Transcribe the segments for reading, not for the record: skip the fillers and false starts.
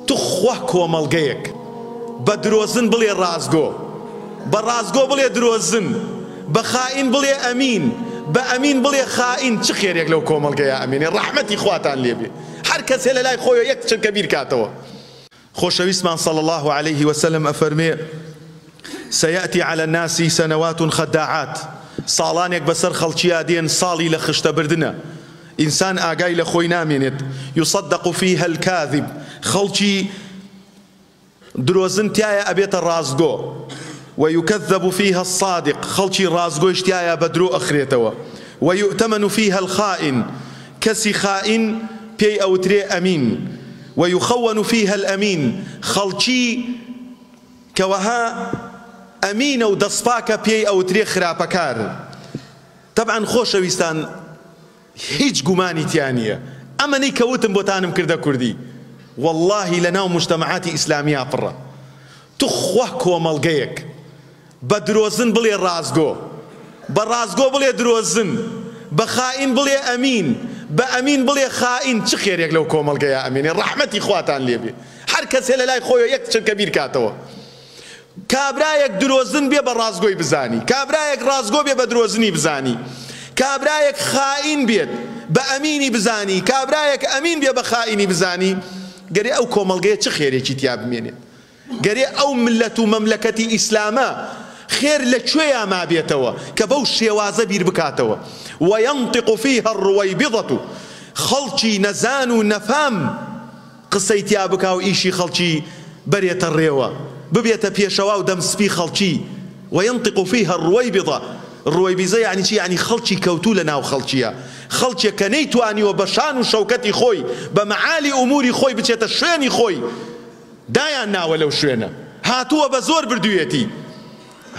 تخوا کۆمەڵگەیەک بە درۆزن بڵێ ڕازگۆ، بە ڕازگۆ بڵێ درۆزن، بە خائین بڵێ ئەمین، بە ئەمین بڵێ خائین. چ خێرێک لەو کۆمەڵگەیە ئەمینێ؟ ڕەحمەتی خواتان لێبێ. هەر کەسێ لە لای خۆیەوە یەک چنکە بیر کاتەوە. خۆشەویستمان صلى الله عليه وسلم ئەفەرمێ سيأتي على الناس سنوات خداعات. ساڵانێک بەسەر خەڵکییا دێن ساڵی لە خشتە بردنە. ئینسان ئاگای لە خۆی نامێنێت. يصدق فيها الكاذب. خەڵکی درۆزن تایە ئەبێتە ڕازگۆ. ويكذب فيها الصادق. خەڵکی ڕازگۆیش تایە بە درۆ ئەخرێتەوە. ويؤتمن فيها الخائن. کەسی خائن پێی ئەوترێ ئەمین. ويخون فيها الأمين. خەڵکی کەوەها ئەمینە و دەسپاکە پێی ئەوترێ خراپەکار. طبعا خۆشەویستان هیچ گومانی تیان نییە ئەمەنەی کەوتم بۆتانم کردە کوردی واللهی لە ناو مجتەمەعاتی ئیسلامیا پڕە. توخوا کۆمەڵگەیەک بە درۆزن بڵێ ڕازگۆ، بە ڕازگۆ بڵێ درۆزن، بە خائین بڵێ ئەمین، بە ئەمین بڵێ خائین. چ خێرێک لەو کۆمەڵگەیە ئەمینێ؟ ڕەحمەتی خواتان لێبێ. هەر کەسێ لە لای خۆیەوە یەک چنکە بیر کاتەوە. کابرایەک درۆزن بێ بە ڕازگۆی بزانی، کابرایەک ڕازگۆ بێ بە درۆزنی بزانی، کابرایەک خائین بێت بە ئەمینی بزانی، کابرایەک ئەمین بێ بە خائینی بزانی. گەرێ ئەو کۆمەڵگەیە چ خێرێکی تیا بمێنێت؟ گەرێ ئەو ملەت و مەملەکەتی ئیسلامە خێر لەکوێیە ما بێتەوە کە بەو شێوازە بیر بکاتەوە. وينطق فيها الرويبضة. خەڵکی نەزان و نەفام قسەی تیا بکا و ئیشی خەڵکی بەرێتە ڕێوە، ببێتە پێشەوا و دەمسپی خەڵکی. وينطق فيها الرويبضة. ڕۆیبیزە یعنی چی؟ یعنی خەڵکی کەوتوو لە ناو خەڵکیە، خەڵکێک کە نەیتوانیوە بە شان و شەوکەتی خۆی بە مەعالی ئوموری خۆی بچێتە شوێنی خۆی، دایان ناوە لەو شوێنە، هاتووە بە زۆر بردوویەتی.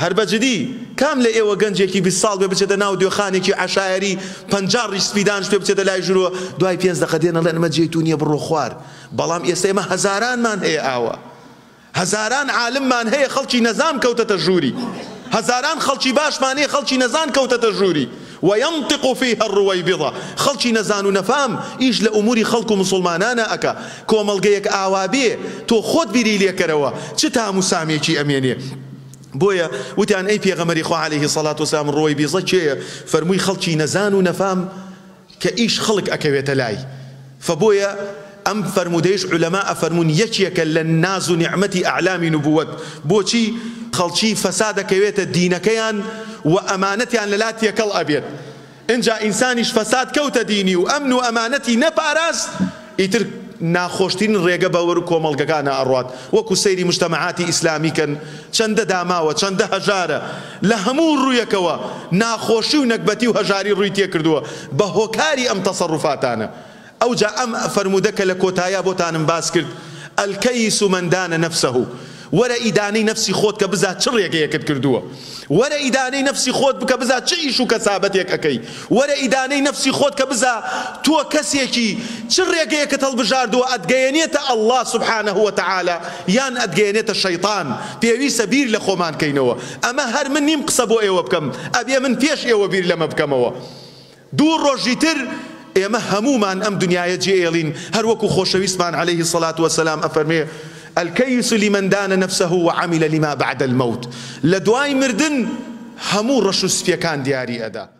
هەر بەجددی کام لە ئێوە گەنجێکی 20 ساڵ بێ بچێتە ناو دۆخانێکی عەشایری 50 ڕیش سپیدانش پێ بچێتە لای ژوورەوە، دوای 5 دقە دێنەڵێن ئەمە جێیتون نییە بڕۆ خوار. بەڵام ئێستا ئێمە هەزارانمان هەیە ئاوە، هەزاران عالممان هەیە خەڵکی نەزان کەوتەتە ژووری، هەزاران خەڵکی باشمان هەیە خەڵکی نەزان کەوتەتە ژووری. وينطق فيها الرويبضة. خەڵکی نەزان و نەفام ئیش لە ئوموری خەڵک و مسلمانانە ئەکا. کۆمەڵگەیەک ئاوا بێ تۆ خۆت بیری لێکەرەوە چ تام و سامێکی ئەمێنێ. بۆیە وتیان ئەی پێغەمبەری خوا عەلەیهی سەڵات وسەلام ڕۆیبیزە کێیە؟ فەرمووی خەڵکی نەزان و نەفام کە ئیش خەڵک ئەکەوێتە لای. فبۆیە ئەم فەرمودەیش عولەما ئەفەرمون یەکێکە لە ناز و نیعمەتی ئەعلامی نبووەت. بۆچی؟ خەڵکی فەساد دەکەوێتە دینەکەیان و ئەمانەتیان لەلا تێکەڵ ئەبێت. اینجا ئینسانیش فەساد کەوتە دینی و ئەمن و ئەمانەتی نەپاراست، ئیتر ناخۆشترین ڕێگە بەوەر و کۆمەڵگەکانە ئەڕوات. وەکو سەیری مجتەمەعاتی ئیسلامیکەن، چەندە داماوە، چەندە هەژارە لە هەموو ڕوویەکەوە ناخۆشی و نەکبەتی و هەژاری ڕووی تێکردووە بە هۆکاری ئەم تەسەڕوفاتانە. ئەوجا ئەم فەرمودەکە لە کۆتایە بۆتانم باس کرد. الکەیس من دان نفسه. وەرە ئیدانەی نەفسی خۆت کە بزات چ ڕێگەیەکت کردووە، وەرە ئیدانەی نەفسی خۆت بکە بزات چ ئیش و کەسابەتێک ئەەکەی، وەرە ئیدانەی نەفسی خۆت کە بزا تۆ کەسێکی چ ڕێگەیەکت هەڵبژاردووە، ئەتگەیەنێتە ئەڵڵا سوبحانەه وتەعالا یان ئەتگەیەنێتە شەیطان. پێویستە بیر لە خۆمان کەینەوە. ئەمە هەر من نیم قسە بۆ ئێوە بکەم، ئەبێ من پێش ئێوە بیر لەمە بکەمەوە. دوو ڕۆژی تر ئێمە هەمومان ئەم دنیایە جێئێڵین. هەر وەکو خۆشەویستمان عەلەیهی سەڵات وەسەلام ئەفەرمێ الكيس لمن دان نفسه وعمل لما بعد الموت. لدواي مردن همو رشوس في كان دياري أدا.